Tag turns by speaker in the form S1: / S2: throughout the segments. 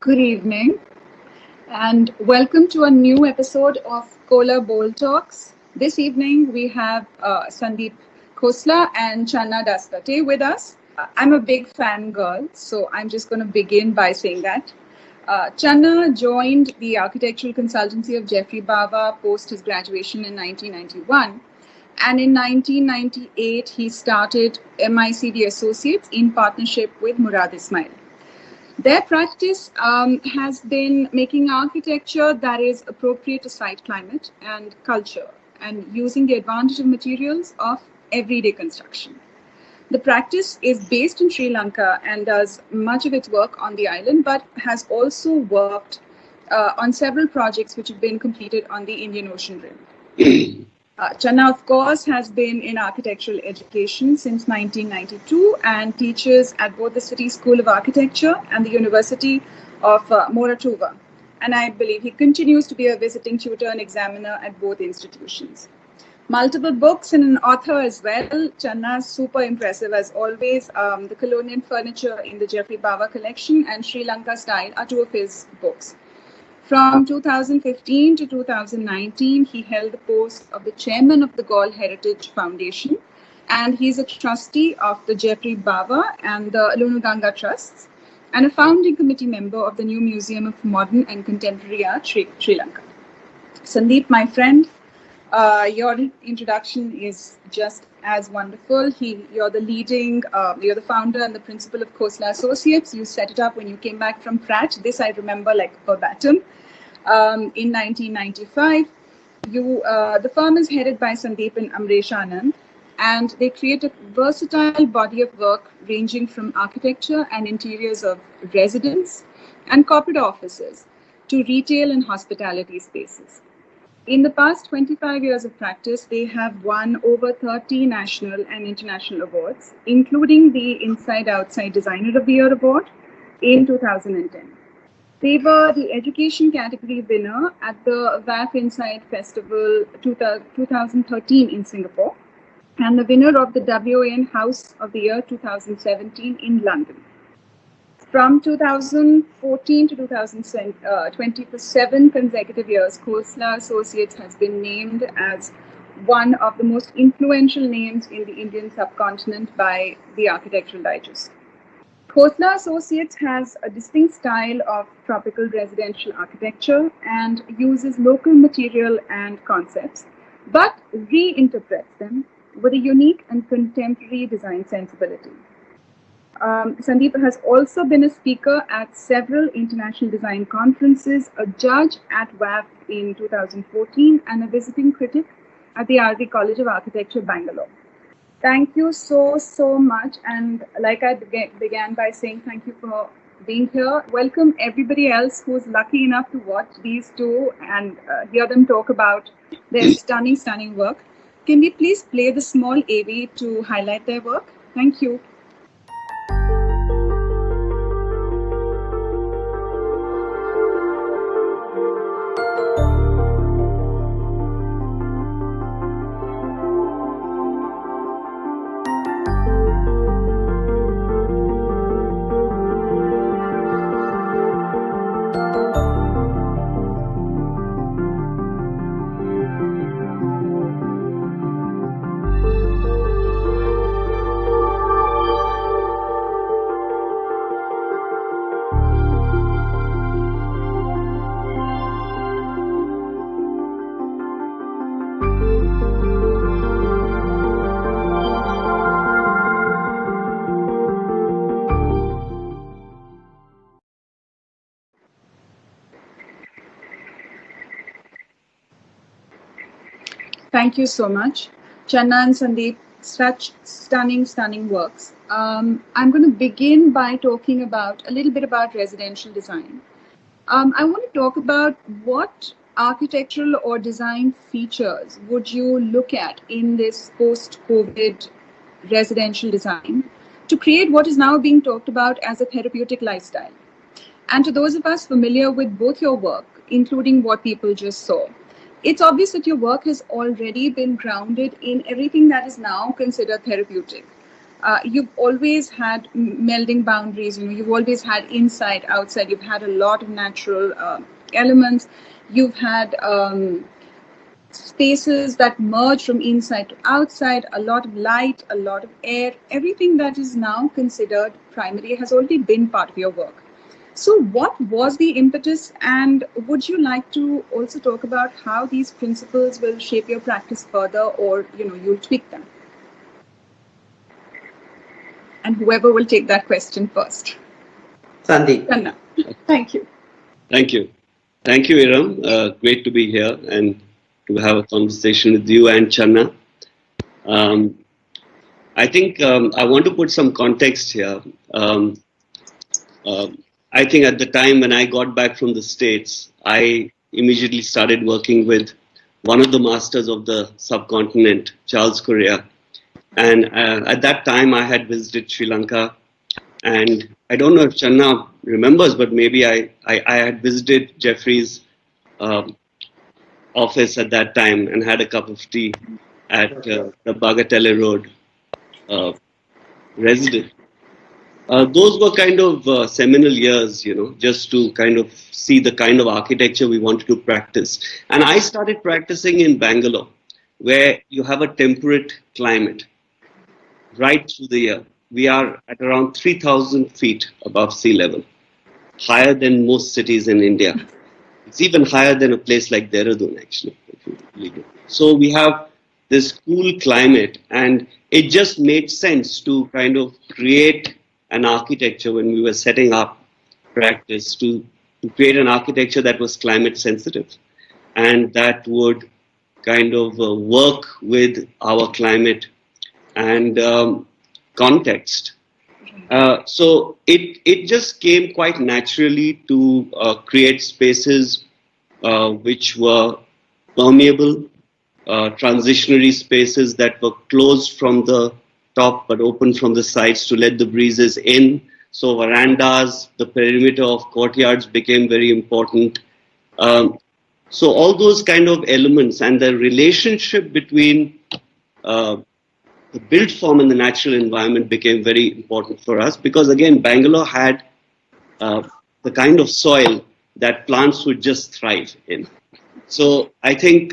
S1: Good evening, and welcome to a new episode of Kohler Bold Talks. This evening we have Sandeep Khosla and Channa Daswatte with us. I'm a big fan girl, so I'm just going to begin by saying that. Channa joined the architectural consultancy of Jeffrey Bawa post his graduation in 1991. And in 1998, he started MICD Associates in partnership with Murad Ismail. Their practice has been making architecture that is appropriate to site climate and culture and using the advantage of materials of everyday construction. The practice is based in Sri Lanka and does much of its work on the island, but has also worked on several projects which have been completed on the Indian Ocean Rim. Channa, of course, has been in architectural education since 1992 and teaches at both the City School of Architecture and the University of Moratuva. And I believe he continues to be a visiting tutor and examiner at both institutions. Multiple books and an author as well. Channa's super impressive as always. The Colonial Furniture in the Jeffrey Bawa collection and Sri Lanka Style are two of his books. From 2015 to 2019, he held the post of the chairman of the Gaul Heritage Foundation, and he's a trustee of the Jeffrey Bawa and the Lunuganga Trusts, and a founding committee member of the new Museum of Modern and Contemporary Art, Sri Lanka. Sandeep, my friend, your introduction is just as wonderful. You're the founder and the principal of Khosla Associates. You set it up when you came back from Pratt. This I remember like verbatim. In 1995, the firm is headed by Sandeep and Amresh Anand, and they create a versatile body of work ranging from architecture and interiors of residence and corporate offices to retail and hospitality spaces. In the past 25 years of practice, they have won over 30 national and international awards, including the Inside Outside Designer of the Year award in 2010. They were the education category winner at the WAF Inside Festival 2013 in Singapore and the winner of the WAN House of the Year 2017 in London. From 2014 to 2020, for 7 consecutive years, Khosla Associates has been named as one of the most influential names in the Indian subcontinent by the Architectural Digest. Khosla Associates has a distinct style of tropical residential architecture and uses local material and concepts, but reinterprets them with a unique and contemporary design sensibility. Sandeep has also been a speaker at several international design conferences, a judge at WAF in 2014, and a visiting critic at the RV College of Architecture, Bangalore. Thank you so much. And like I began by saying, thank you for being here. Welcome everybody else who's lucky enough to watch these two and hear them talk about their stunning work. Can we please play the small AV to highlight their work? Thank you. Thank you so much. Channa and Sandeep, such stunning works. I'm going to begin by talking a little bit about residential design. I want to talk about what architectural or design features would you look at in this post-COVID residential design to create what is now being talked about as a therapeutic lifestyle. And to those of us familiar with both your work, including what people just saw, it's obvious that your work has already been grounded in everything that is now considered therapeutic. you've always had melding boundaries. You've always had inside, outside. You've had a lot of natural elements. You've had spaces that merge from inside to outside, a lot of light, a lot of air. Everything that is now considered primary has already been part of your work. So what was the impetus, and would you like to also talk about how these principles will shape your practice further, or you'll tweak them? And whoever will take that question first.
S2: Sandeep.
S1: Channa. Thank you.
S3: Thank you. Thank you, Iram. Great to be here and to have a conversation with you and Channa. I think I want to put some context here. I think at the time when I got back from the States, I immediately started working with one of the masters of the subcontinent, Charles Correa. And at that time, I had visited Sri Lanka. And I don't know if Channa remembers, but maybe I had visited Jeffrey's office at that time and had a cup of tea at the Bagatelle Road residence. Those were kind of seminal years, just to kind of see the kind of architecture we wanted to practice. And I started practicing in Bangalore, where you have a temperate climate right through the year. We are at around 3,000 feet above sea level, higher than most cities in India. It's even higher than a place like Dehradun, actually. So we have this cool climate, and it just made sense to kind of create an architecture when we were setting up practice to create an architecture that was climate sensitive and that would kind of work with our climate and context. So it just came quite naturally to create spaces which were permeable, transitionary spaces that were closed from the top but open from the sides to let the breezes in. So verandas, the perimeter of courtyards became very important. So all those kind of elements and the relationship between the built form and the natural environment became very important for us, because again, Bangalore had the kind of soil that plants would just thrive in. So I think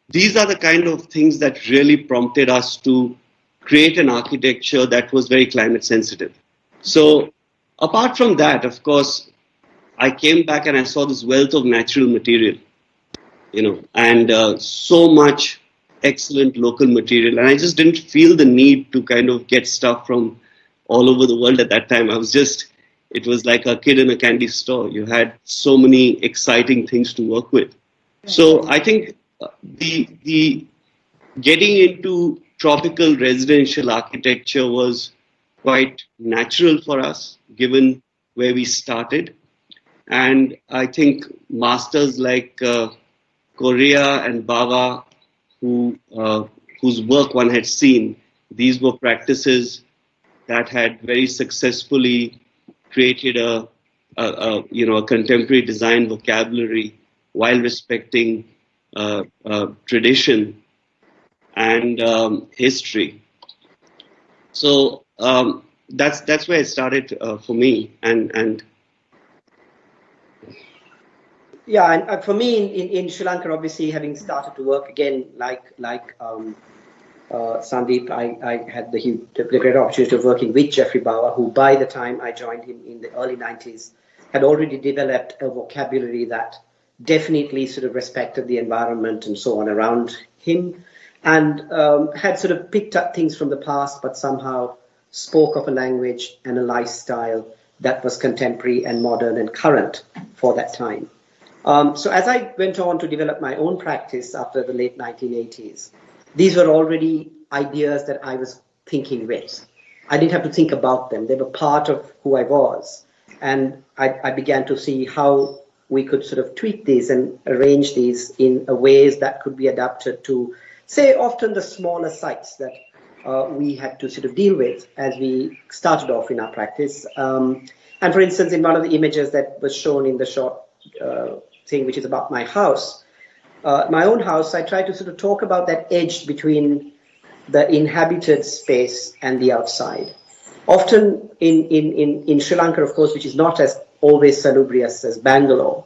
S3: these are the kind of things that really prompted us to create an architecture that was very climate sensitive. So apart from that, of course, I came back and I saw this wealth of natural material, and so much excellent local material. And I just didn't feel the need to kind of get stuff from all over the world at that time. It was like a kid in a candy store. You had so many exciting things to work with. So I think the getting into tropical residential architecture was quite natural for us, given where we started. And I think masters like Correa and Bava, whose work one had seen, these were practices that had very successfully created a contemporary design vocabulary while respecting tradition and history. So that's where it started for me, and
S2: yeah, and for me in Sri Lanka, obviously having started to work again, like Sandeep, I had the great opportunity of working with Jeffrey Bauer, who by the time I joined him in the early 90s had already developed a vocabulary that definitely sort of respected the environment and so on around him, and had sort of picked up things from the past, but somehow spoke of a language and a lifestyle that was contemporary and modern and current for that time. So as I went on to develop my own practice after the late 1980s, these were already ideas that I was thinking with. I didn't have to think about them. They were part of who I was. And I began to see how we could sort of tweak these and arrange these in ways that could be adapted to, say, often the smaller sites that we had to sort of deal with as we started off in our practice. And for instance, in one of the images that was shown in the short thing, which is about my house, my own house, I tried to sort of talk about that edge between the inhabited space and the outside. Often in Sri Lanka, of course, which is not as always salubrious as Bangalore,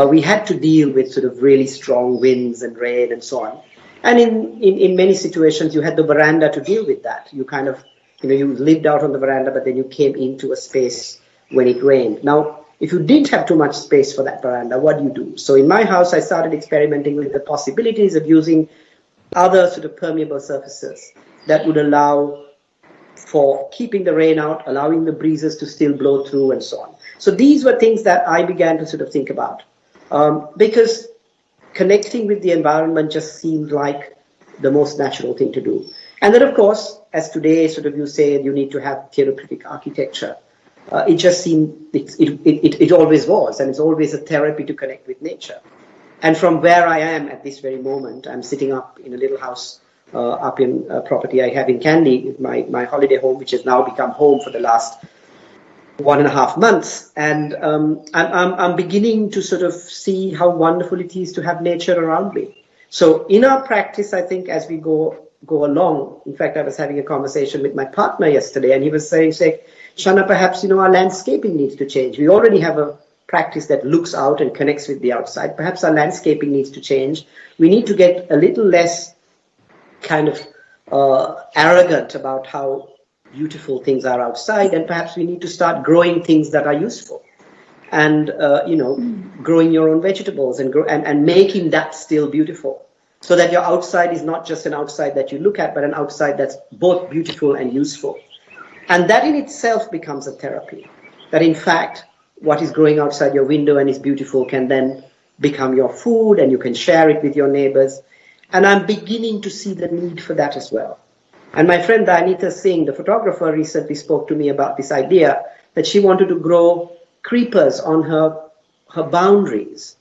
S2: we had to deal with sort of really strong winds and rain and so on. And in many situations, you had the veranda to deal with that. You kind of, you lived out on the veranda, but then you came into a space when it rained. Now, if you didn't have too much space for that veranda, what do you do? So in my house, I started experimenting with the possibilities of using other sort of permeable surfaces that would allow for keeping the rain out, allowing the breezes to still blow through and so on. So these were things that I began to sort of think about because connecting with the environment just seemed like the most natural thing to do. And then, of course, as today sort of you say, you need to have therapeutic architecture. It just seemed, it always was, and it's always a therapy to connect with nature. And from where I am at this very moment, I'm sitting up in a little house up in a property I have in Kandy, my holiday home, which has now become home for the last 1.5 months. And I'm beginning to sort of see how wonderful it is to have nature around me. So in our practice, I think as we go along, in fact, I was having a conversation with my partner yesterday, and he was saying, Channa, perhaps, our landscaping needs to change. We already have a practice that looks out and connects with the outside. Perhaps our landscaping needs to change. We need to get a little less kind of arrogant about how beautiful things are outside, and perhaps we need to start growing things that are useful, and growing your own vegetables and making that still beautiful, so that your outside is not just an outside that you look at, but an outside that's both beautiful and useful. And that in itself becomes a therapy. That in fact, what is growing outside your window and is beautiful can then become your food, and you can share it with your neighbors. And I'm beginning to see the need for that as well. And my friend Dayanita Singh, the photographer, recently spoke to me about this idea that she wanted to grow creepers on her boundaries,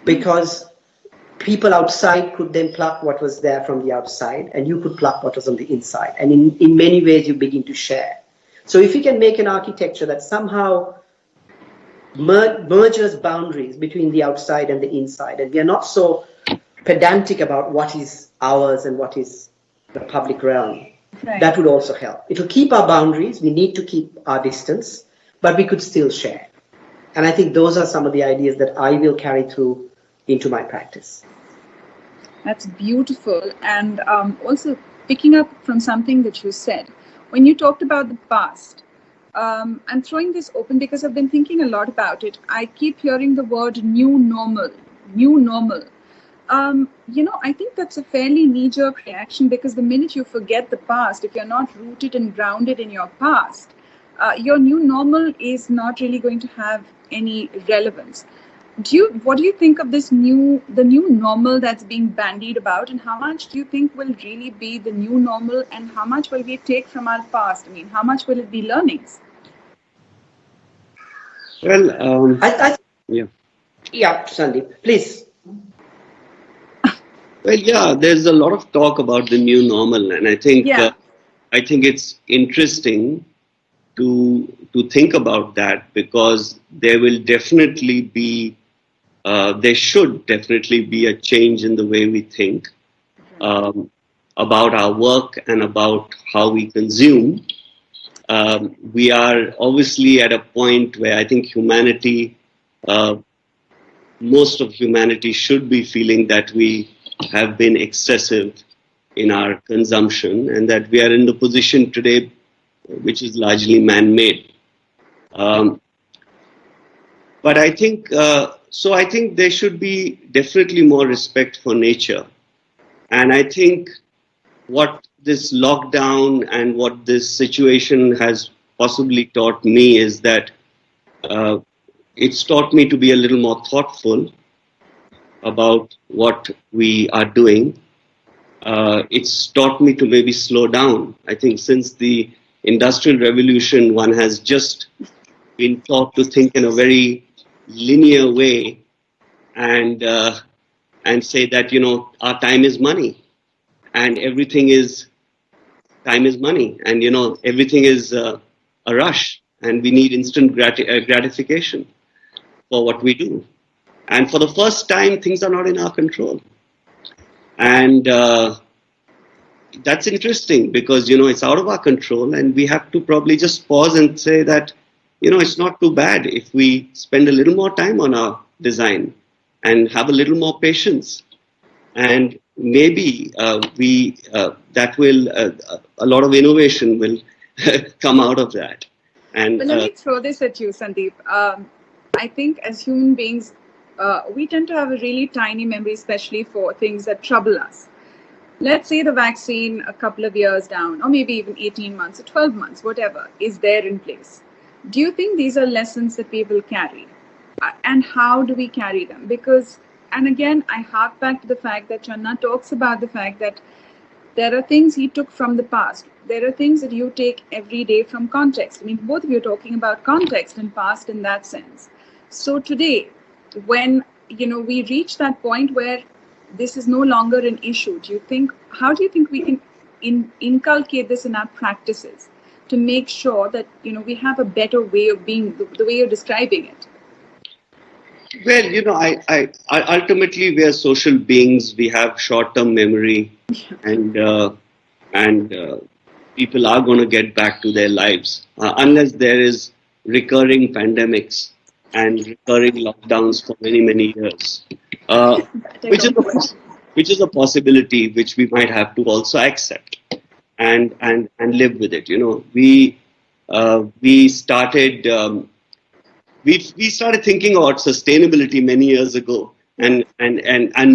S2: because people outside could then pluck what was there from the outside, and you could pluck what was on the inside. And in many ways, you begin to share. So if you can make an architecture that somehow merges boundaries between the outside and the inside, and we are not so pedantic about what is ours and what is the public realm, right, that would also help. It will keep our boundaries. We need to keep our distance, but we could still share. And I think those are some of the ideas that I will carry through into my practice.
S1: That's beautiful. And also picking up from something that you said, when you talked about the past, I'm throwing this open because I've been thinking a lot about it. I keep hearing the word new normal. I think that's a fairly knee-jerk reaction, because the minute you forget the past, if you're not rooted and grounded in your past, your new normal is not really going to have any relevance. What do you think of the new normal that's being bandied about, and how much do you think will really be the new normal, and how much will we take from our past? I mean, how much will it be learnings?
S3: Well,
S2: yeah, Sandeep, please.
S3: Well, yeah, there's a lot of talk about the new normal, and I think it's interesting to think about that, because there should definitely be a change in the way we think about our work and about how we consume. We are obviously at a point where I think most of humanity should be feeling that we have been excessive in our consumption, and that we are in the position today which is largely man-made. But I think I think there should be definitely more respect for nature. And I think what this lockdown and what this situation has possibly taught me is that it's taught me to be a little more thoughtful about what we are doing. It's taught me to maybe slow down. I think since the Industrial Revolution, one has just been taught to think in a very linear way, and say that our time is money, and everything is time is money, and everything is a rush, and we need instant gratification for what we do. And for the first time, things are not in our control. And that's interesting because, it's out of our control, and we have to probably just pause and say that, it's not too bad if we spend a little more time on our design and have a little more patience. And maybe that will, a lot of innovation will come out of that. And
S1: But let me throw this at you, Sandeep. I think as human beings, we tend to have a really tiny memory, especially for things that trouble us. Let's say the vaccine a couple of years down, or maybe even 18 months or 12 months, whatever, is there in place. Do you think these are lessons that people carry? And how do we carry them? Because, and again, I hark back to the fact that Channa talks about the fact that there are things he took from the past. There are things that you take every day from context. I mean, both of you are talking about context and past in that sense. So today, when we reach that point where this is no longer an issue, how do you think we can inculcate this in our practices to make sure that we have a better way of being, the way you're describing it?
S3: Well, I ultimately we are social beings. We have short-term memory, and people are going to get back to their lives unless there is recurring pandemics and recurring lockdowns for many, many years, which is a possibility which we might have to also accept and live with it. We started. We started thinking about sustainability many years ago, and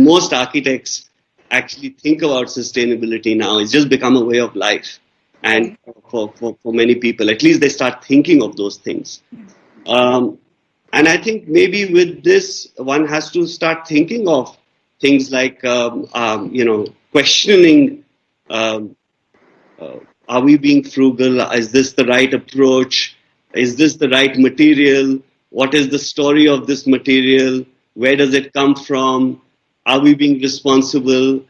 S3: most architects actually think about sustainability now. It's just become a way of life, and for many people, at least they start thinking of those things. And I think maybe with this, one has to start thinking of things like questioning: are we being frugal? Is this the right approach? Is this the right material? What is the story of this material? Where does it come from? Are we being responsible?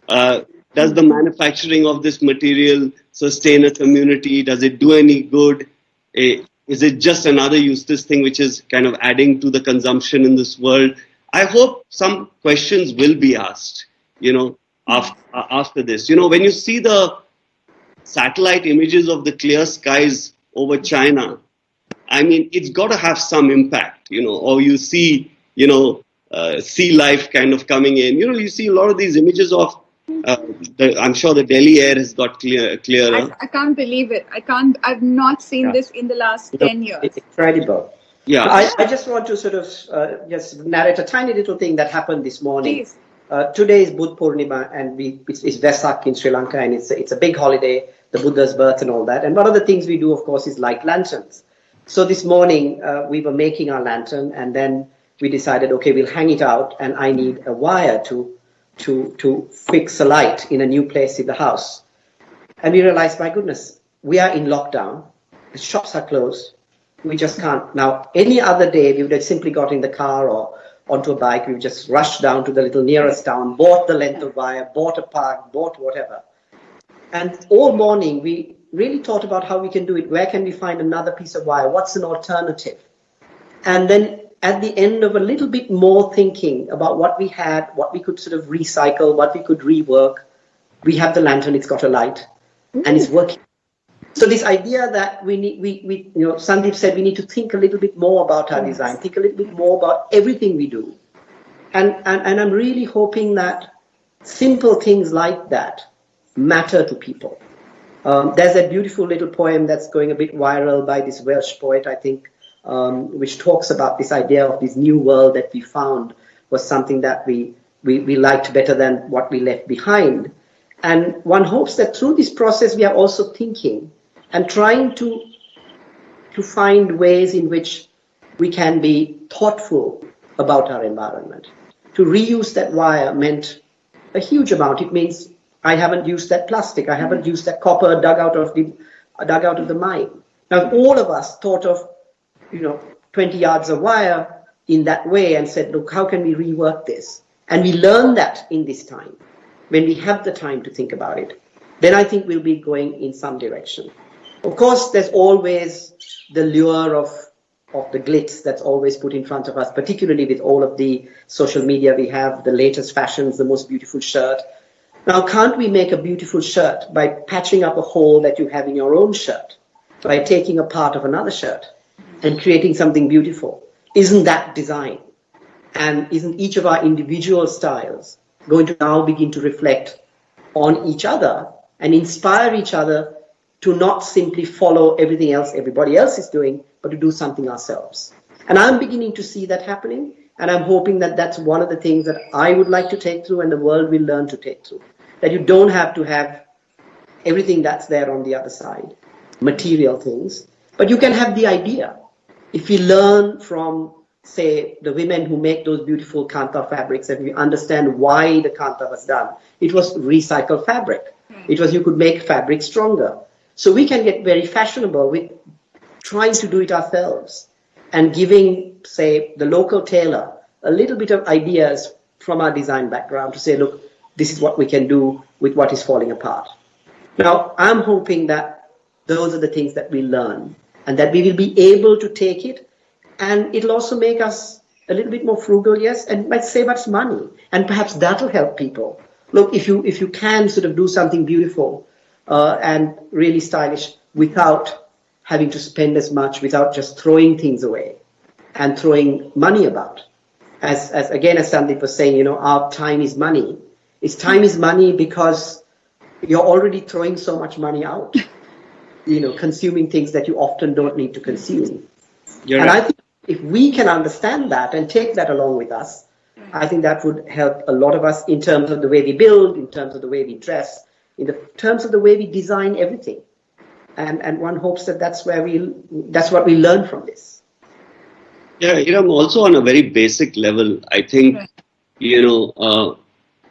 S3: Does the manufacturing of this material sustain a community? Does it do any good? Is it just another useless thing which is kind of adding to the consumption in this world? I hope some questions will be asked, after this. When you see the satellite images of the clear skies over China, I mean, it's got to have some impact, or you see, sea life kind of coming in. You see a lot of these images of, I'm sure the Delhi air has got clearer.
S1: I can't believe it. I've not seen this in the last 10 years.
S2: It's incredible.
S3: Yeah.
S2: I just want to sort of just narrate a tiny little thing that happened this morning.
S1: Please.
S2: Today is Buddha Purnima, and it's Vesak in Sri Lanka, and it's a big holiday, the Buddha's birth and all that. And one of the things we do, of course, is light lanterns. So this morning we were making our lantern, and then we decided, okay, we'll hang it out, and I need a wire to fix a light in a new place in the house. And we realized, my goodness, we are in lockdown. The shops are closed. We just can't. Now, any other day, we would have simply got in the car or onto a bike. We would just rushed down to the little nearest town, bought the length of wire, bought a park, bought whatever. And all morning, we really thought about how we can do it. Where can we find another piece of wire? What's an alternative? And then at the end of a little bit more thinking about what we had, what we could sort of recycle, what we could rework, we have the lantern, it's got a light, and it's working. So this idea that we Sandeep said we need to think a little bit more about our design, think a little bit more about everything we do. And I'm really hoping that simple things like that matter to people. There's a beautiful little poem that's going a bit viral by this Welsh poet, I think, which talks about this idea of this new world that we found was something that we liked better than what we left behind. And one hopes that through this process we are also thinking and trying to find ways in which we can be thoughtful about our environment. To reuse that wire meant a huge amount. It means I haven't used that plastic. I haven't used that copper dug out of the mine. Now, if all of us thought of 20 yards of wire in that way and said, look, how can we rework this? And we learn that in this time, when we have the time to think about it, then I think we'll be going in some direction. Of course, there's always the lure of the glitz that's always put in front of us, particularly with all of the social media we have, the latest fashions, the most beautiful shirt. Now, can't we make a beautiful shirt by patching up a hole that you have in your own shirt, by taking a part of another shirt and creating something beautiful? Isn't that design? And isn't each of our individual styles going to now begin to reflect on each other and inspire each other to not simply follow everything else everybody else is doing, but to do something ourselves? And I'm beginning to see that happening, and I'm hoping that that's one of the things that I would like to take through and the world will learn to take through. That you don't have to have everything that's there on the other side, material things, but you can have the idea. If we learn from, say, the women who make those beautiful kanta fabrics, and we understand why the kanta was done, it was recycled fabric. It was, you could make fabric stronger. So we can get very fashionable with trying to do it ourselves and giving, say, the local tailor a little bit of ideas from our design background to say, look, this is what we can do with what is falling apart. Now, I'm hoping that those are the things that we learn and that we will be able to take it, and it'll also make us a little bit more frugal, yes, and might save us money, and perhaps that'll help people. Look, if you can sort of do something beautiful and really stylish without having to spend as much, without just throwing things away and throwing money about. As again, as Sandeep was saying, our time is money. Time is money because you're already throwing so much money out, consuming things that you often don't need to consume.
S3: You're
S2: and
S3: right.
S2: I think if we can understand that and take that along with us, I think that would help a lot of us in terms of the way we build, in terms of the way we dress, in the terms of the way we design everything. And one hopes that that's what we learn from this.
S3: Yeah, also on a very basic level, I think,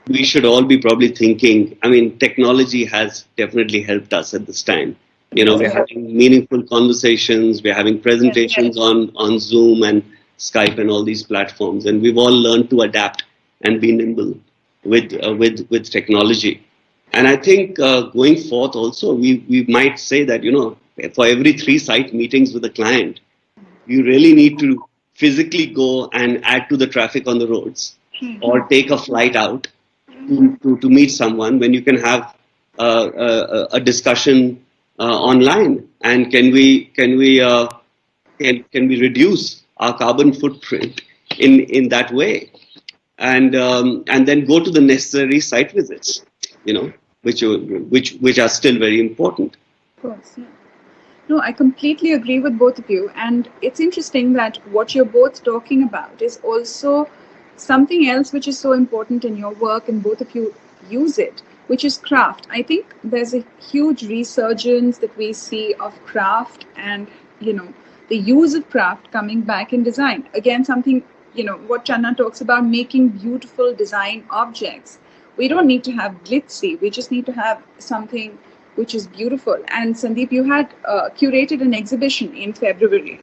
S3: we should all be probably thinking, technology has definitely helped us at this time. We're having meaningful conversations, we're having presentations on Zoom and Skype and all these platforms, and we've all learned to adapt and be nimble with technology. And I think going forth also, we might say that, for every 3 site meetings with a client, you really need to physically go and add to the traffic on the roads or take a flight out to meet someone, when you can have a discussion online. And can we reduce our carbon footprint in that way, and then go to the necessary site visits, which are still very important.
S1: Of course, yeah. No, I completely agree with both of you. And it's interesting that what you're both talking about is also something else which is so important in your work, and both of you use it, which is craft. I think there's a huge resurgence that we see of craft and, the use of craft coming back in design. Again, something, what Channa talks about, making beautiful design objects. We don't need to have glitzy. We just need to have something which is beautiful. And Sandeep, you had curated an exhibition in February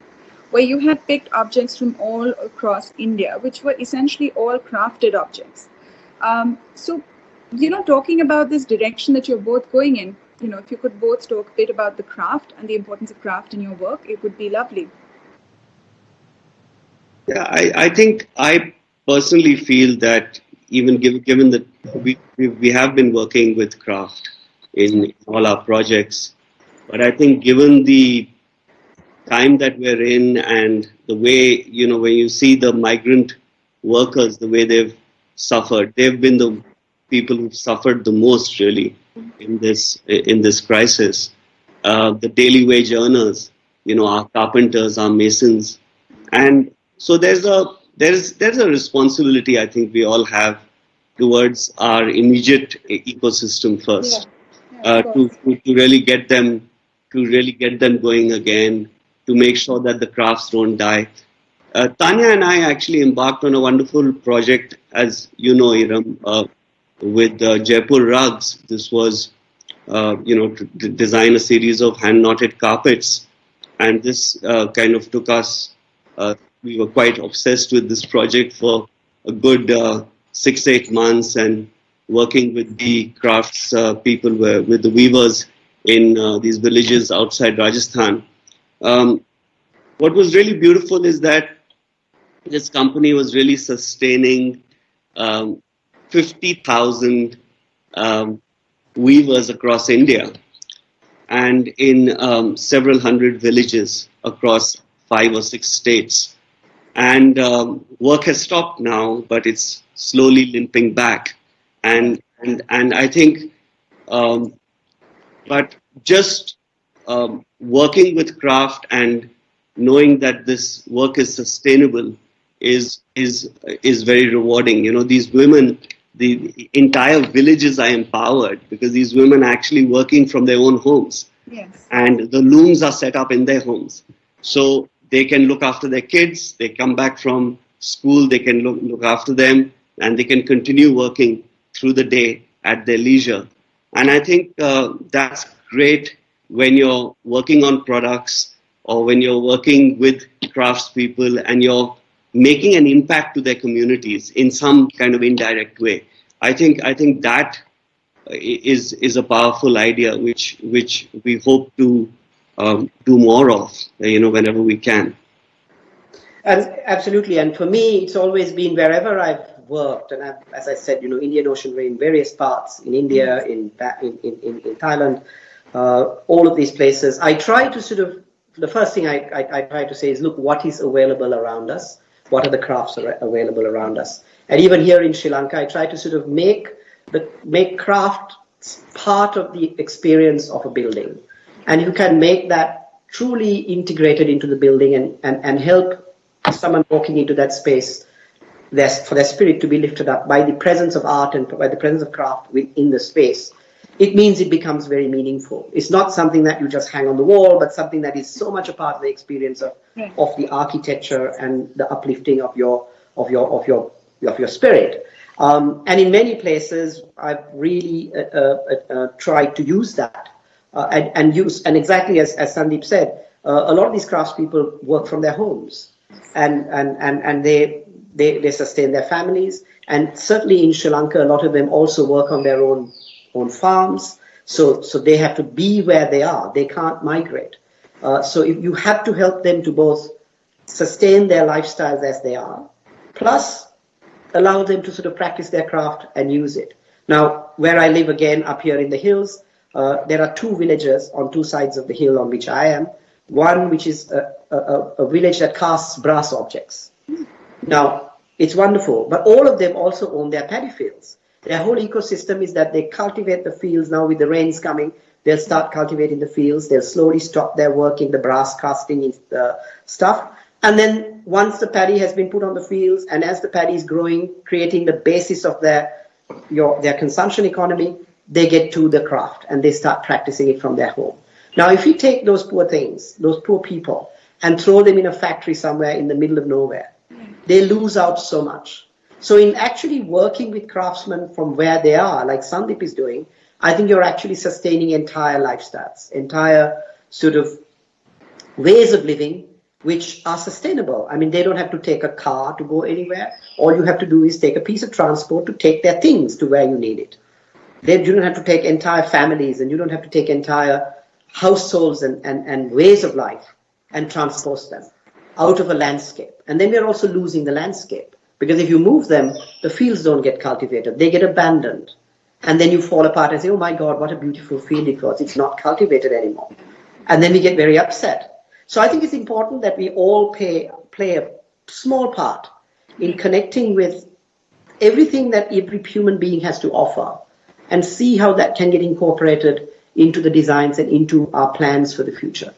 S1: where you had picked objects from all across India, which were essentially all crafted objects. So, talking about this direction that you're both going in, if you could both talk a bit about the craft and the importance of craft in your work, it would be lovely.
S3: Yeah, I think I personally feel that even given that we have been working with craft in all our projects, but I think given the time that we're in and the way, when you see the migrant workers, the way they've suffered, they've been the people who've suffered the most really in this crisis. The daily wage earners, our carpenters, our masons, and so there's a responsibility I think we all have towards our immediate ecosystem first, to really get them going again, to make sure that the crafts don't die. Tanya and I actually embarked on a wonderful project, as you know, Iram, with Jaipur rugs. This was, to design a series of hand-knotted carpets, and this kind of took us. We were quite obsessed with this project for a good 6-8 months, and working with the crafts people, with the weavers in these villages outside Rajasthan. What was really beautiful is that this company was really sustaining 50,000 weavers across India and in several hundred villages across 5 or 6 states. And work has stopped now, but it's slowly limping back. And I think, but just working with craft and knowing that this work is sustainable is very rewarding. You know, these women, the entire villages are empowered because these women are actually working from their own homes.
S1: Yes.
S3: And the looms are set up in their homes. So they can look after their kids, they come back from school, they can look after them, and they can continue working through the day at their leisure. And I think that's great when you're working on products or when you're working with craftspeople and you're making an impact to their communities in some kind of indirect way. I think that is a powerful idea which we hope to do more of, whenever we can.
S2: And absolutely, and for me, it's always been wherever I've worked, and as I said, Indian Ocean Way in various parts, in India, in Thailand, all of these places. I try to sort of, the first thing I try to say is, look, what is available around us? What are the crafts available around us? And even here in Sri Lanka, I try to sort of make craft part of the experience of a building. And you can make that truly integrated into the building and help someone walking into that space for their spirit to be lifted up by the presence of art and by the presence of craft within the space. It means it becomes very meaningful. It's not something that you just hang on the wall, but something that is so much a part of the experience of the architecture and the uplifting of your spirit. And in many places, I've really tried to use that and exactly as Sandeep said, a lot of these craftspeople work from their homes, and they sustain their families. And certainly in Sri Lanka, a lot of them also work on their own farms. So they have to be where they are. They can't migrate. So if you have to help them to both sustain their lifestyles as they are, plus allow them to sort of practice their craft and use it. Now, where I live again, up here in the hills, there are 2 villages on 2 sides of the hill on which I am. One which is a village that casts brass objects. Now, it's wonderful, but all of them also own their paddy fields. Their whole ecosystem is that they cultivate the fields. Now with the rains coming, they'll start cultivating the fields. They'll slowly stop their working, the brass casting stuff. And then once the paddy has been put on the fields, and as the paddy is growing, creating the basis of their consumption economy, they get to the craft and they start practicing it from their home. Now, if you take those poor things, those poor people, and throw them in a factory somewhere in the middle of nowhere, they lose out so much. So in actually working with craftsmen from where they are, like Sandeep is doing, I think you're actually sustaining entire lifestyles, entire sort of ways of living, which are sustainable. I mean, they don't have to take a car to go anywhere. All you have to do is take a piece of transport to take their things to where you need it. You don't have to take entire families, and you don't have to take entire households and ways of life and transpose them out of a landscape. And then we're also losing the landscape, because if you move them, the fields don't get cultivated. They get abandoned. And then you fall apart and say, oh my God, what a beautiful field it was. It's not cultivated anymore. And then we get very upset. So I think it's important that we all play a small part in connecting with everything that every human being has to offer, and see how that can get incorporated into the designs and into our plans for the future.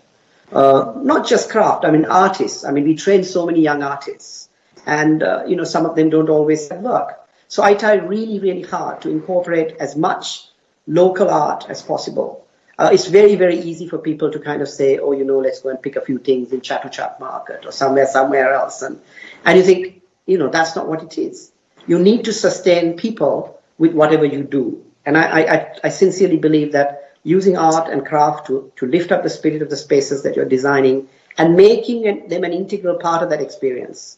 S2: Not just craft, I mean artists. I mean, we train so many young artists, and some of them don't always have work. So I try really, really hard to incorporate as much local art as possible. It's very, very easy for people to kind of say, oh, let's go and pick a few things in Chatuchak Market or somewhere else. And you think, that's not what it is. You need to sustain people with whatever you do. And I sincerely believe that using art and craft to lift up the spirit of the spaces that you're designing and making them an integral part of that experience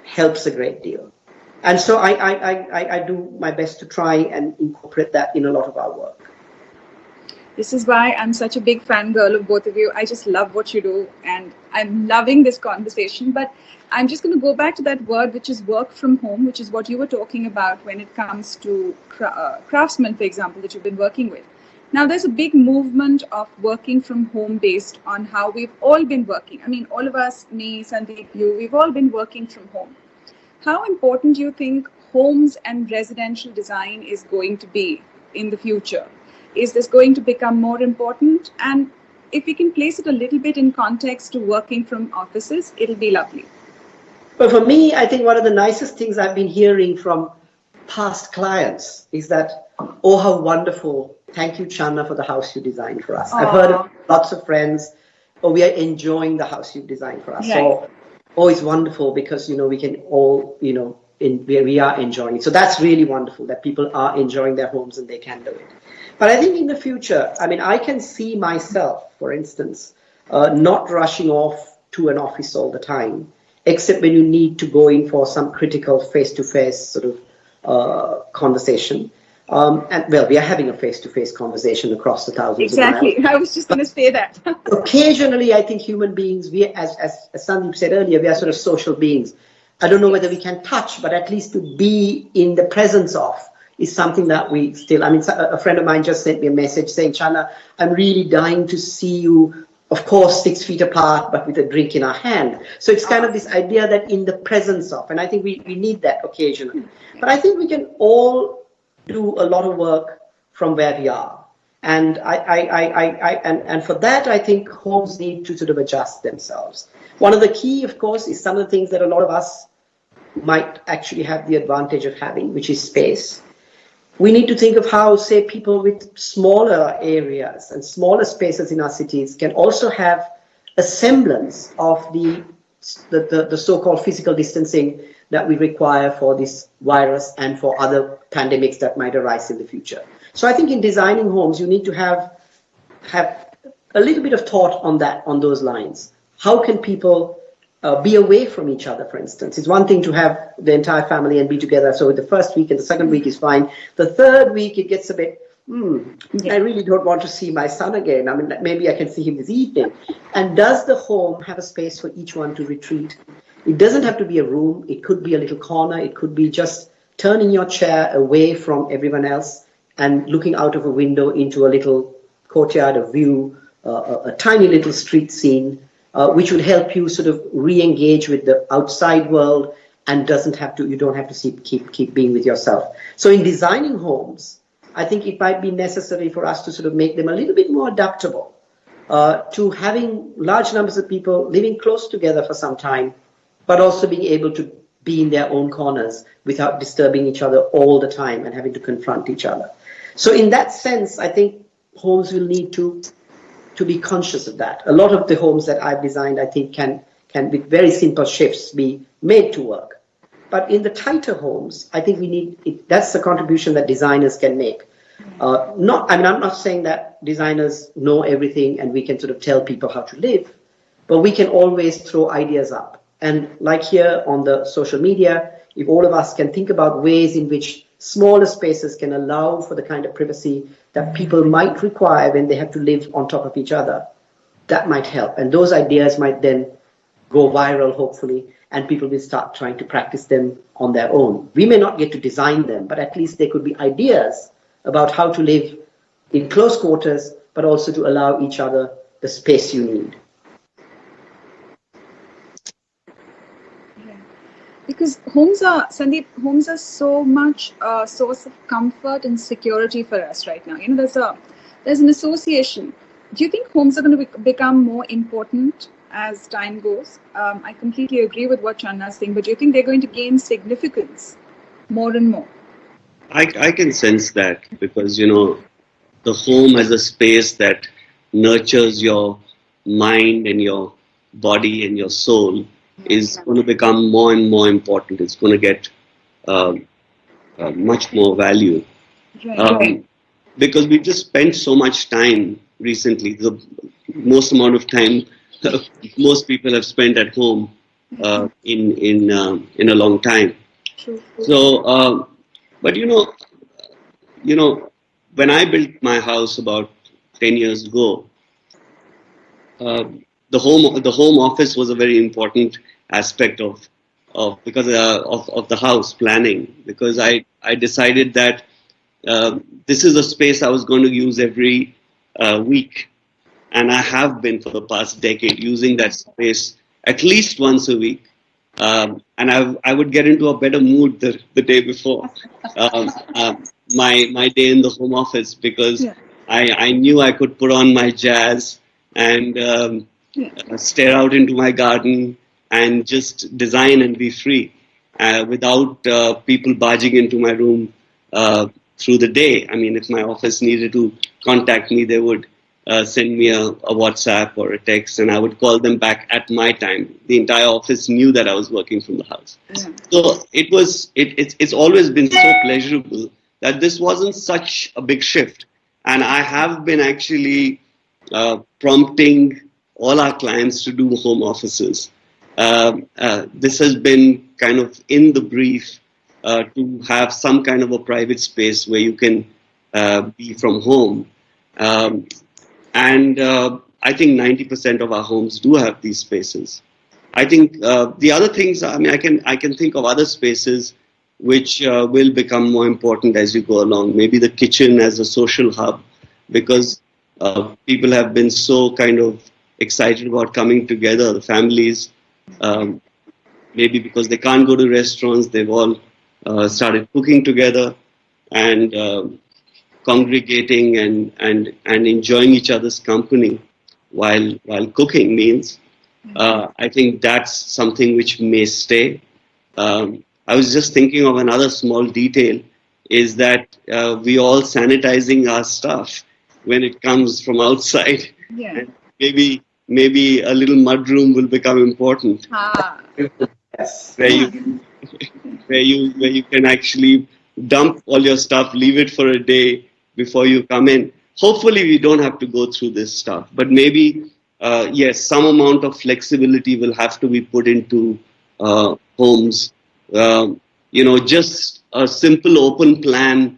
S2: helps a great deal. And so I do my best to try and incorporate that in a lot of our work.
S1: This is why I'm such a big fangirl of both of you. I just love what you do, and I'm loving this conversation. But I'm just going to go back to that word, which is work from home, which is what you were talking about when it comes to craftsmen, for example, that you've been working with. Now, there's a big movement of working from home based on how we've all been working. I mean, all of us, me, Sandeep, you, we've all been working from home. How important do you think homes and residential design is going to be in the future? Is this going to become more important? And if we can place it a little bit in context to working from offices, it'll be lovely.
S2: But for me, I think one of the nicest things I've been hearing from past clients is that, oh, how wonderful. Thank you, Channa, for the house you designed for us. Aww. I've heard of lots of friends, oh, we are enjoying the house you've designed for us. Right. So, oh, it's wonderful because, we can all, we are enjoying it. So that's really wonderful that people are enjoying their homes and they can do it. But I think in the future, I can see myself, for instance, not rushing off to an office all the time, except when you need to go in for some critical face-to-face sort of conversation. And well, we are having a face-to-face conversation across the thousands of miles.
S1: Exactly. I was just going to say that.
S2: Occasionally, I think human beings, we, as Sandeep said earlier, we are sort of social beings. I don't know whether we can touch, but at least to be in the presence of is something that we still, a friend of mine just sent me a message saying, Channa, I'm really dying to see you, of course, 6 feet apart, but with a drink in our hand. So it's kind of this idea that in the presence of, and I think we need that occasionally. But I think we can all do a lot of work from where we are. And and for that, I think homes need to sort of adjust themselves. One of the key, of course, is some of the things that a lot of us might actually have the advantage of having, which is space. We need to think of how, say, people with smaller areas and smaller spaces in our cities can also have a semblance of the so-called physical distancing that we require for this virus and for other pandemics that might arise in the future. So I think in designing homes, you need to have a little bit of thought on that, on those lines. How can people be away from each other, for instance? It's one thing to have the entire family and be together. So the first week and the second week is fine. The third week, it gets a bit, I really don't want to see my son again. Maybe I can see him this evening. And does the home have a space for each one to retreat? It doesn't have to be a room. It could be a little corner. It could be just turning your chair away from everyone else and looking out of a window into a little courtyard, a view, a tiny little street scene, which would help you sort of re-engage with the outside world and you don't have to keep being with yourself. So in designing homes, I think it might be necessary for us to sort of make them a little bit more adaptable to having large numbers of people living close together for some time, but also being able to be in their own corners without disturbing each other all the time and having to confront each other. So in that sense, I think homes will need to be conscious of that. A lot of the homes that I've designed, I think, can with very simple shifts be made to work. But in the tighter homes, I think we need it. That's the contribution that designers can make. I'm not saying that designers know everything and we can sort of tell people how to live, but we can always throw ideas up. And like here on the social media, if all of us can think about ways in which smaller spaces can allow for the kind of privacy that people might require when they have to live on top of each other, that might help. And those ideas might then go viral, hopefully, and people will start trying to practice them on their own. We may not get to design them, but at least there could be ideas about how to live in close quarters, but also to allow each other the space you need.
S1: Because homes are so much a source of comfort and security for us right now. There's an association. Do you think homes are going to become more important as time goes? I completely agree with what Channa is saying, but do you think they're going to gain significance more and more?
S3: I can sense that because, the home as a space that nurtures your mind and your body and your soul is going to become more and more important. It's going to get much more value. Because we just spent so much time recently, the most amount of time most people have spent at home in a long time. So, but when I built my house about 10 years ago, uh, the home office was a very important aspect of because of the house planning, because I decided that this is a space I was going to use every week, and I have been for the past decade using that space at least once a week. And I would get into a better mood the day before my day in the home office, because
S1: Yeah.
S3: I knew I could put on my jazz and
S1: Yeah.
S3: stare out into my garden and just design and be free without people barging into my room through the day. I mean, if my office needed to contact me, they would send me a WhatsApp or a text, and I would call them back at my time. The entire office knew that I was working from the house.
S1: Yeah.
S3: So it's always been so pleasurable that this wasn't such a big shift. And I have been actually prompting all our clients to do home offices. This has been kind of in the brief to have some kind of a private space where you can be from home. Um, and I think 90% of our homes do have these spaces. I think the other things, I mean, I can think of other spaces which will become more important as you go along. Maybe the kitchen as a social hub, because people have been so kind of excited about coming together, the families. Um, Maybe because they can't go to restaurants, they've all started cooking together and congregating and enjoying each other's company while cooking means. I think that's something which may stay. I was just thinking of another small detail, is that we all sanitizing our stuff when it comes from outside,
S1: Yeah.
S3: and maybe a little mudroom will become important,
S1: Ah.
S2: Yes.
S3: where you where you can actually dump all your stuff, leave it for a day before you come in. Hopefully, we don't have to go through this stuff, but maybe yes, some amount of flexibility will have to be put into homes. Just a simple open plan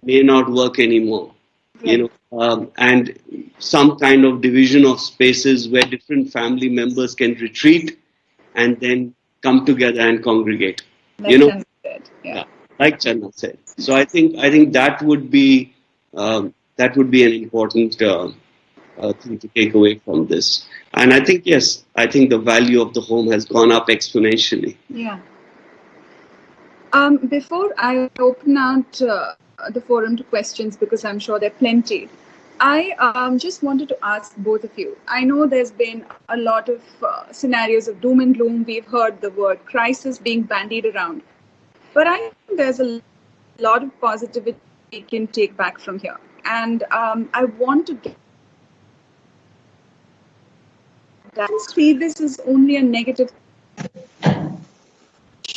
S3: may not work anymore. You know, and some kind of division of spaces where different family members can retreat and then come together and congregate. You
S1: Like
S3: know,
S1: Channa said. Yeah.
S3: yeah, like Channa said. So I think that would be an important thing to take away from this. And I think yes, I think the value of the home has gone up exponentially.
S1: Yeah. Before I open out the forum to questions, because I'm sure there are plenty, I just wanted to ask both of you. I know there's been a lot of scenarios of doom and gloom. We've heard the word crisis being bandied around. But I think there's a lot of positivity we can take back from here. And I want to get that. See this is only a negative.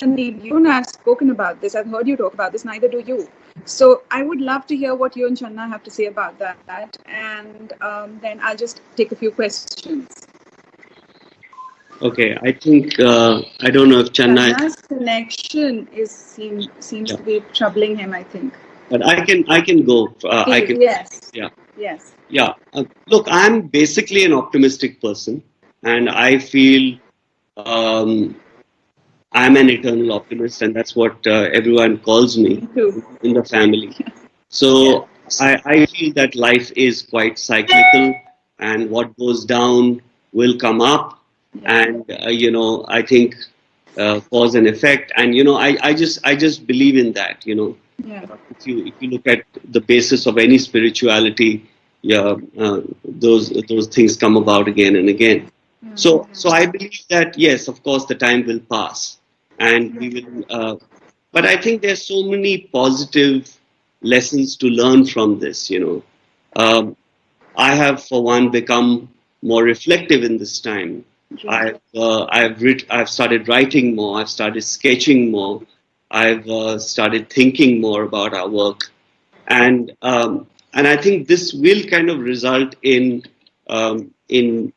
S1: Sandeep, you and I have spoken about this. I've heard you talk about this. Neither do you. So I would love to hear what you and Channa have to say about that. And then I'll just take a few questions.
S3: Okay, I think I don't know if Channa,
S1: Channa's connection seems to be troubling him, I think.
S3: but I can go. I can.
S1: Yes.
S3: Yeah.
S1: Yes.
S3: Yeah. Look, I'm basically an optimistic person, and I feel I'm an eternal optimist, and that's what everyone calls me
S1: Too.
S3: in the family. So I feel that life is quite cyclical, and what goes down will come up, and I think cause and effect, and I just believe in that.
S1: Yeah.
S3: If you look at the basis of any spirituality, yeah, those things come about again and again. So I believe that yes, of course, the time will pass, and we will. But I think there's so many positive lessons to learn from this. I have, for one, become more reflective in this time. I've started writing more. I've started sketching more. I've started thinking more about our work, and I think this will kind of result in in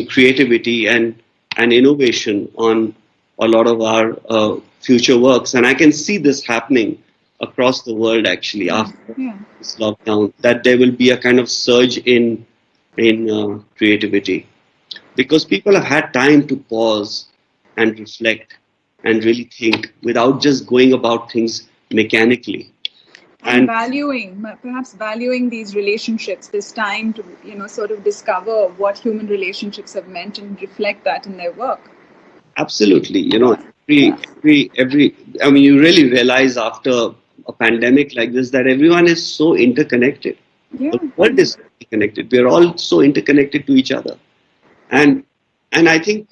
S3: creativity and innovation on a lot of our future works. And I can see this happening across the world actually after
S1: Yeah.
S3: this lockdown, that there will be a kind of surge in creativity, because people have had time to pause and reflect and really think without just going about things mechanically.
S1: And valuing, perhaps valuing these relationships, this time to, sort of discover what human relationships have meant and reflect that in their work.
S3: Absolutely. Every, I mean, you really realize after a pandemic like this that everyone is so interconnected.
S1: Yeah.
S3: The world is interconnected. We are all so interconnected to each other. And I think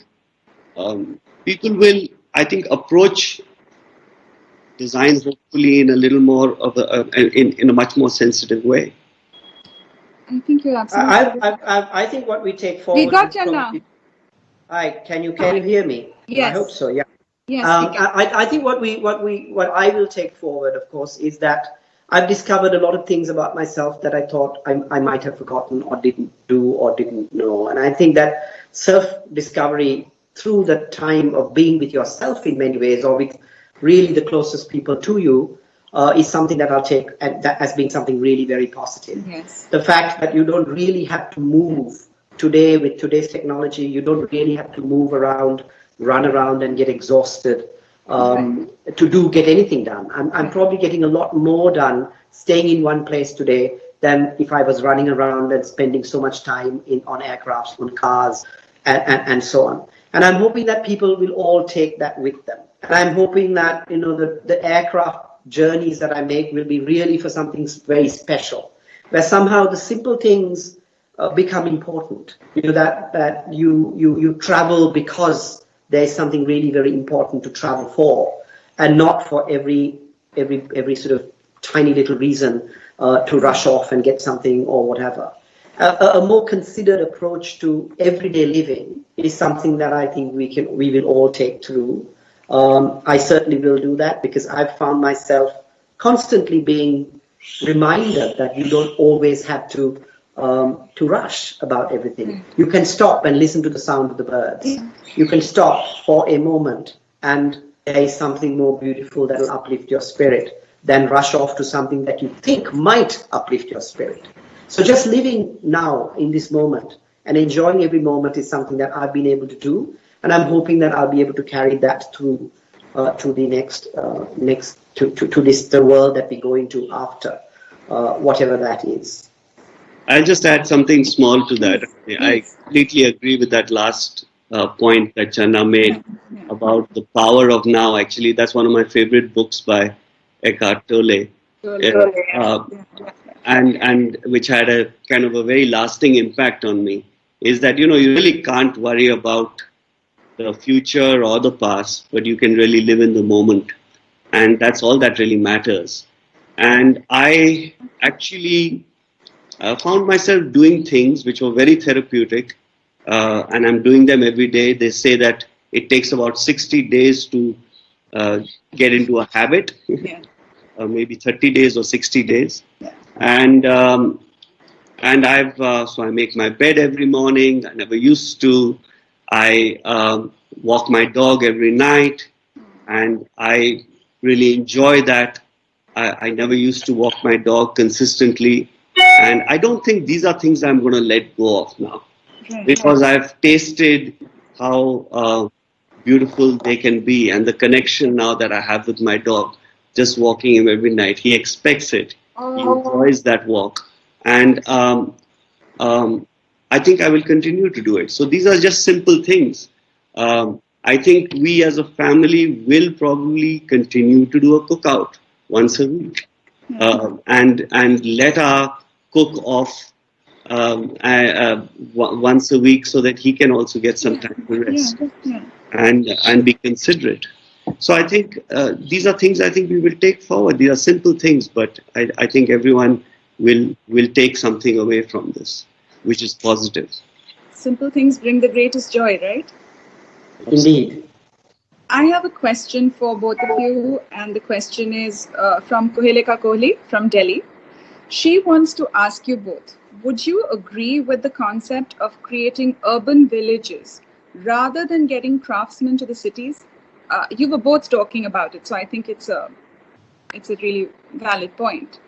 S3: people will, I think, approach design hopefully in a little more of in a much more sensitive way.
S1: I think you're absolutely
S2: I think what we take forward.
S1: We got Channa.
S2: Hi, can you hear me?
S1: Yes.
S2: I hope so. Yeah.
S1: Yes.
S2: I think what I will take forward, of course, is that I've discovered a lot of things about myself that I thought I might have forgotten or didn't do or didn't know. And I think that self-discovery through the time of being with yourself in many ways, or with really the closest people to you, is something that I'll take as being something really very positive.
S1: Yes.
S2: The fact that you don't really have to move today with today's technology, you don't really have to move around, run around and get exhausted to get anything done. I'm probably getting a lot more done staying in one place today than if I was running around and spending so much time on aircrafts, on cars, and so on. And I'm hoping that people will all take that with them. And I'm hoping that the aircraft journeys that I make will be really for something very special, where somehow the simple things become important. That you travel because there's something really very important to travel for, and not for every sort of tiny little reason to rush off and get something or whatever. A more considered approach to everyday living is something that I think we will all take through. I certainly will do that, because I've found myself constantly being reminded that you don't always have to rush about everything. You can stop and listen to the sound of the birds. You can stop for a moment, and there is something more beautiful that will uplift your spirit than rush off to something that you think might uplift your spirit. So just living now in this moment and enjoying every moment is something that I've been able to do, and I'm hoping that I'll be able to carry that through to the the world that we go into after, whatever that is.
S3: I'll just add something small to that. I completely agree with that last point that Channa made about the power of now. Actually, that's one of my favorite books by Eckhart Tolle. And which had a kind of a very lasting impact on me, is that you really can't worry about the future or the past, but you can really live in the moment, and that's all that really matters. And I actually found myself doing things which were very therapeutic, and I'm doing them every day. They say that it takes about 60 days to get into a habit, maybe 30 days or 60 days. And I've so I make my bed every morning. I never used to. I walk my dog every night, and I really enjoy that. I never used to walk my dog consistently, and I don't think these are things I'm going to let go of now, because I've tasted how beautiful they can be, and the connection now that I have with my dog, just walking him every night. He expects it. He enjoys that walk, and I think I will continue to do it. So these are just simple things. I think we as a family will probably continue to do a cookout once a week, and let our cook off once a week, so that he can also get some time to rest and be considerate. So I think these are things I think we will take forward. These are simple things, but I think everyone will take something away from this, which is positive.
S1: Simple things bring the greatest joy, right?
S2: Indeed.
S1: I have a question for both of you, and the question is from Kohler from Delhi. She wants to ask you both, would you agree with the concept of creating urban villages rather than getting craftsmen to the cities? You were both talking about it, so I think it's a it's a really valid point.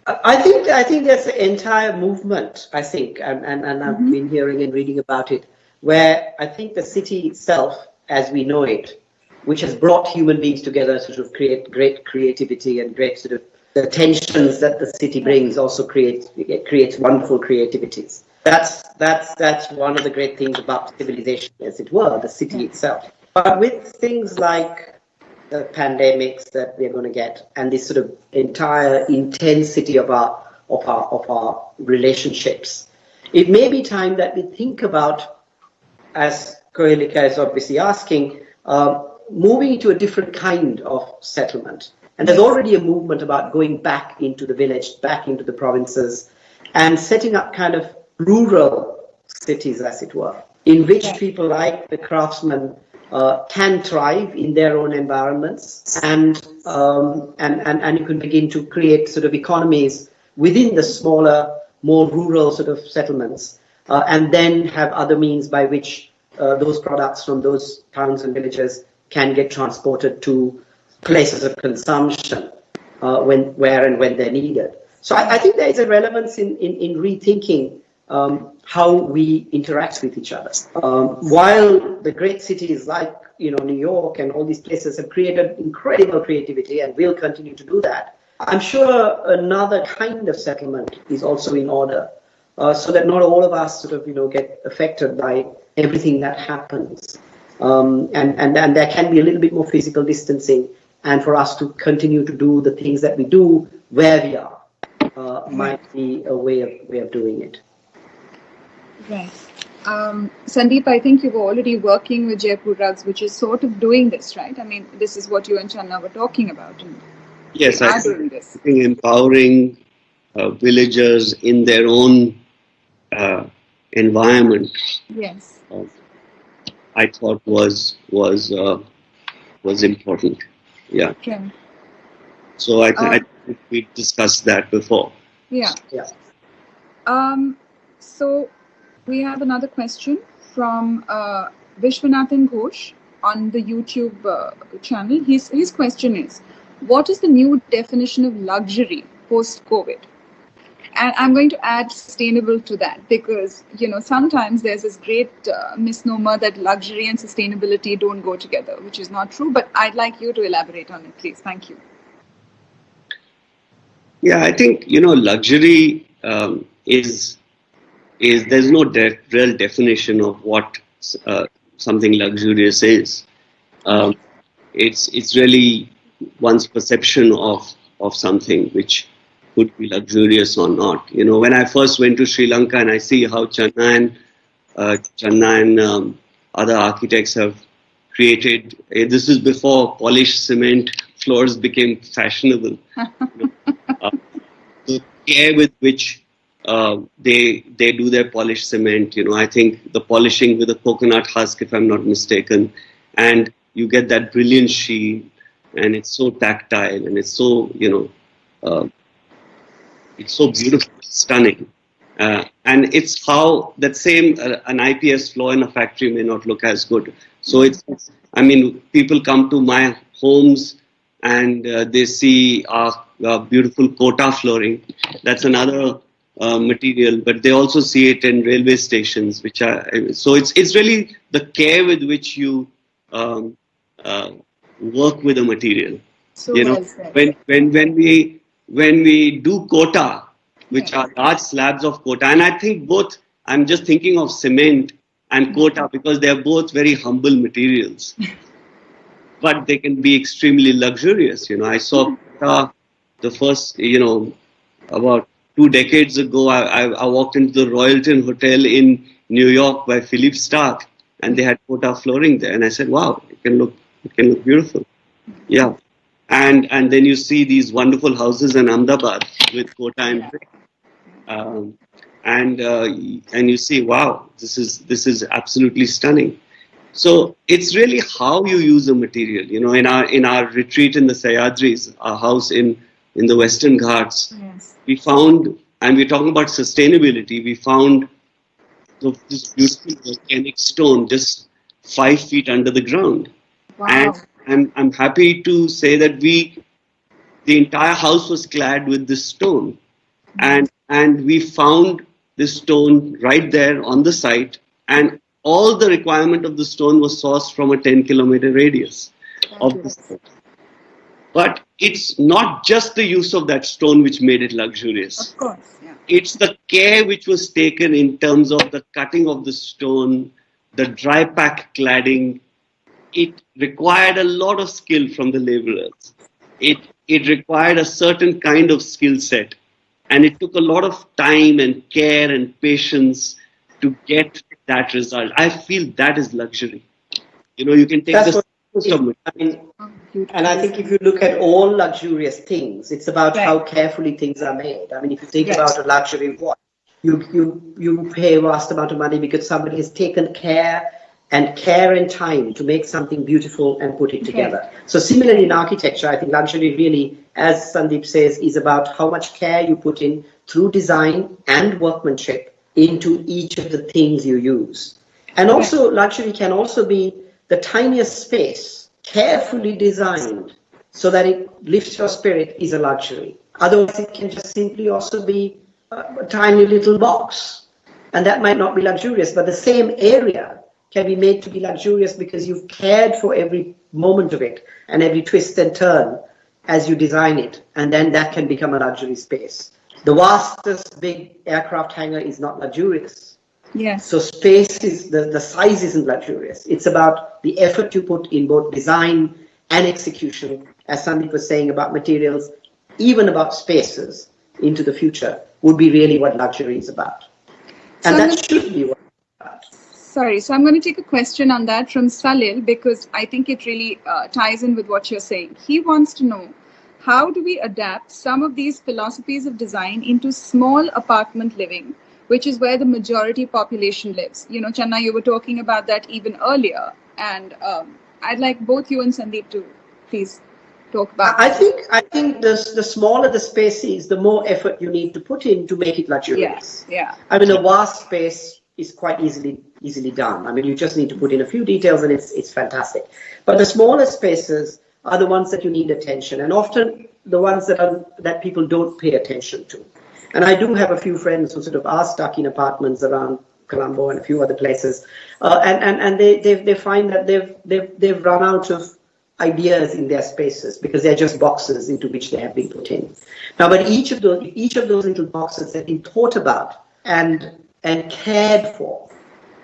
S2: I think there's an entire movement, I think, and I've been hearing and reading about it, where I think the city itself, as we know it, which has brought human beings together, sort of create great creativity and great sort of the tensions that the city brings also creates wonderful creativities. That's one of the great things about civilization, as it were, the city itself. But with things like the pandemics that we're going to get and this sort of entire intensity of our relationships, it may be time that we think about, as Kohelika is obviously asking, moving into a different kind of settlement. And there's already a movement about going back into the village, back into the provinces, and setting up kind of rural cities, as it were, in which people like the craftsmen can thrive in their own environments, and you can begin to create sort of economies within the smaller, more rural sort of settlements, and then have other means by which those products from those towns and villages can get transported to places of consumption where and when they're needed. So I think there is a relevance in rethinking how we interact with each other. While the great cities like New York and all these places have created incredible creativity and will continue to do that, I'm sure another kind of settlement is also in order, so that not all of us sort of get affected by everything that happens, and there can be a little bit more physical distancing, and for us to continue to do the things that we do where we are might be a way of doing it.
S1: Right. Sandeep, I think you were already working with Jaipur Rugs, which is sort of doing this, right? I mean, this is what you and Channa were talking about. And
S3: yes,
S1: I doing this.
S3: Empowering villagers in their own environment.
S1: Yes.
S3: I thought was important. Yeah.
S1: Okay.
S3: So I think we discussed that before.
S1: Yeah.
S2: Yeah.
S1: So we have another question from Vishwanathan Ghosh on the YouTube channel. His question is, what is the new definition of luxury post-COVID? And I'm going to add sustainable to that, because sometimes there's this great misnomer that luxury and sustainability don't go together, which is not true. But I'd like you to elaborate on it, please. Thank you.
S3: Yeah, I think luxury is there's no real definition of what something luxurious is. It's really one's perception of something which could be luxurious or not. When I first went to Sri Lanka and I see how Channa and other architects have created. This is before polished cement floors became fashionable. The care with which they do their polished cement. I think the polishing with a coconut husk, if I'm not mistaken, and you get that brilliant sheen, and it's so tactile, and it's so it's so beautiful, stunning, and it's how that same an IPS floor in a factory may not look as good. So people come to my homes and they see our beautiful Kota flooring. That's another material, but they also see it in railway stations, which are so. It's really the care with which you work with a material.
S1: So well said.
S3: When we do Kota, which are large slabs of Kota, and I think both. I'm just thinking of cement and Kota because they are both very humble materials, but they can be extremely luxurious. I saw Kota the first, about 2 decades ago. I walked into the Royalton Hotel in New York by Philippe Stark, and they had Kota flooring there, and I said, "Wow, it can look beautiful." Yeah, and then you see these wonderful houses in Ahmedabad with Kota and brick, and you see, wow, this is absolutely stunning. So it's really how you use a material. In our retreat in the Sahyadris, our house in the Western Ghats,
S1: Yes.
S3: we found, and we're talking about sustainability, we found this beautiful volcanic stone just 5 feet under the ground.
S1: Wow.
S3: and I'm happy to say that the entire house was clad with this stone, and we found this stone right there on the site, and all the requirement of the stone was sourced from a 10-kilometer radius of the site. But it's not just the use of that stone which made it luxurious.
S1: Of course, yeah.
S3: It's the care which was taken in terms of the cutting of the stone, the dry pack cladding. It required a lot of skill from the laborers. It required a certain kind of skill set. And it took a lot of time and care and patience to get that result. I feel that is luxury. You can take
S2: That's
S3: the...
S2: I mean, and I think if you look at all luxurious things, it's about how carefully things are made. I mean, if you think about a luxury watch, you pay a vast amount of money because somebody has taken care and time to make something beautiful and put it together. So similarly in architecture, I think luxury really, as Sandeep says, is about how much care you put in through design and workmanship into each of the things you use. And also luxury can also be the tiniest space, carefully designed so that it lifts your spirit, is a luxury. Otherwise, it can just simply also be a tiny little box. And that might not be luxurious, but the same area can be made to be luxurious because you've cared for every moment of it and every twist and turn as you design it. And then that can become a luxury space. The vastest big aircraft hangar is not luxurious.
S1: Yes.
S2: So space is, the size isn't luxurious. It's about the effort you put in both design and execution, as Sandeep was saying about materials, even about spaces into the future would be really what luxury is about. And that should be what it's about.
S1: Sorry, so I'm going to take a question on that from Salil because I think it really ties in with what you're saying. He wants to know, how do we adapt some of these philosophies of design into small apartment living, which is where the majority population lives? Channa, you were talking about that even earlier. And I'd like both you and Sandeep to please talk about
S2: I think the smaller the space is, the more effort you need to put in to make it luxurious.
S1: Yeah.
S2: I mean, a vast space is quite easily done. I mean, you just need to put in a few details and it's fantastic. But the smaller spaces are the ones that you need attention, and often the ones that people don't pay attention to. And I do have a few friends who sort of are stuck in apartments around Colombo and a few other places, and they find that they've run out of ideas in their spaces because they're just boxes into which they have been put in. Now, but each of those little boxes have been thought about and cared for,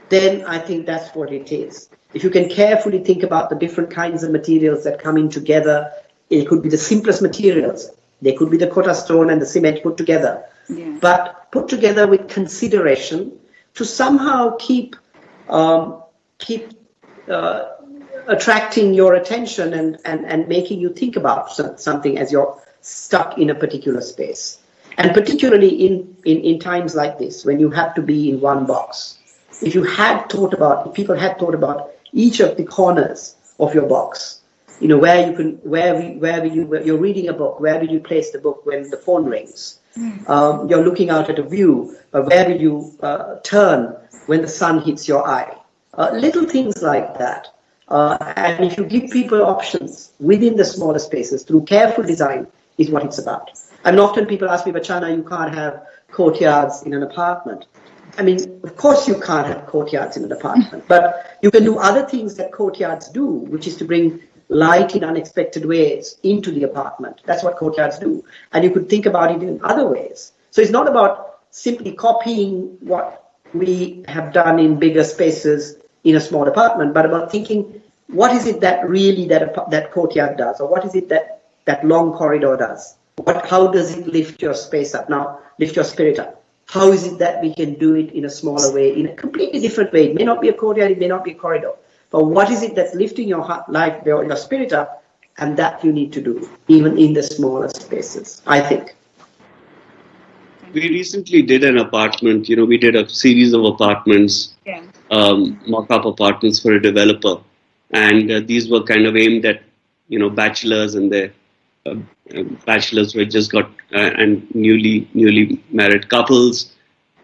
S2: then I think that's what it is. If you can carefully think about the different kinds of materials that come in together, it could be the simplest materials. They could be the quota stone and the cement put together, but put together with consideration to somehow keep attracting your attention and making you think about something as you're stuck in a particular space. And particularly in times like this, when you have to be in one box, if people had thought about each of the corners of your box, where you're reading a book, where will you place the book when the phone rings? You're looking out at a view, where will you turn when the sun hits your eye? Little things like that. And if you give people options within the smaller spaces through careful design, is what it's about. And often people ask me, but Channa, you can't have courtyards in an apartment. I mean, of course you can't have courtyards in an apartment, but you can do other things that courtyards do, which is to bring light in unexpected ways into the apartment. That's what courtyards do. And you could think about it in other ways. So it's not about simply copying what we have done in bigger spaces in a small apartment, but about thinking, what is it that really that courtyard does? Or what is it that long corridor does? How does it lift your space up? Now, lift your spirit up. How is it that we can do it in a smaller way, in a completely different way? It may not be a courtyard, it may not be a corridor. But what is it that's lifting your life, your spirit up? And that you need to do, even in the smaller spaces, I think.
S3: We recently did an apartment, we did a series of apartments, mock-up apartments for a developer. And these were kind of aimed at, bachelors and their bachelors who had just got and newly married couples,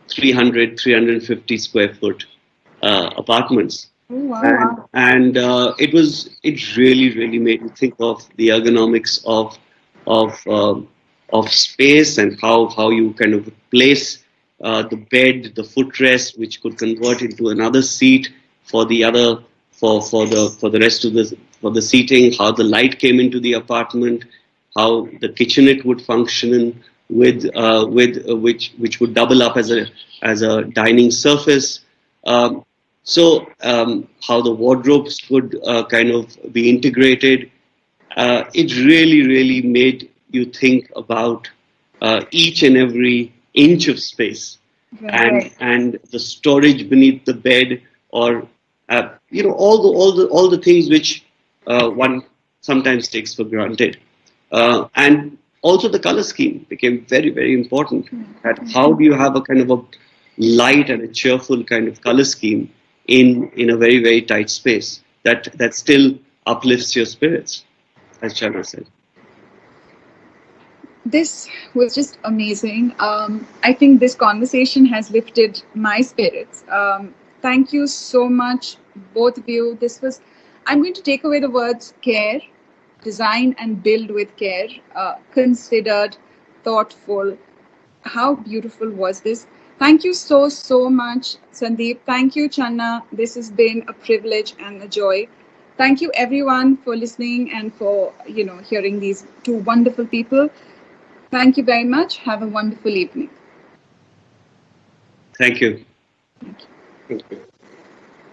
S3: 350 square foot apartments.
S1: Oh, wow.
S3: And it really made me think of the ergonomics of space, and how you kind of place the bed, the footrest, which could convert into another seat for the other for the rest of the seating, how the light came into the apartment, how the kitchenette would function which would double up as a dining surface. How the wardrobes could kind of be integrated. It really made you think about each and every inch of space,
S1: Right.
S3: and the storage beneath the bed, or all the things which one sometimes takes for granted. And also the color scheme became very important. That how do you have a kind of a light and a cheerful kind of color scheme in a very tight space that still uplifts your spirits, as Channa said.
S1: This was just amazing. I think this conversation has lifted my spirits. Thank you so much, both of you. I'm going to take away the words care, design and build with care, considered, thoughtful. How beautiful was this? Thank you so much, Sandeep. Thank you, Channa. This has been a privilege and a joy. Thank you, everyone, for listening and for hearing these two wonderful people. Thank you very much. Have a wonderful evening.
S3: Thank you.
S2: Thank you.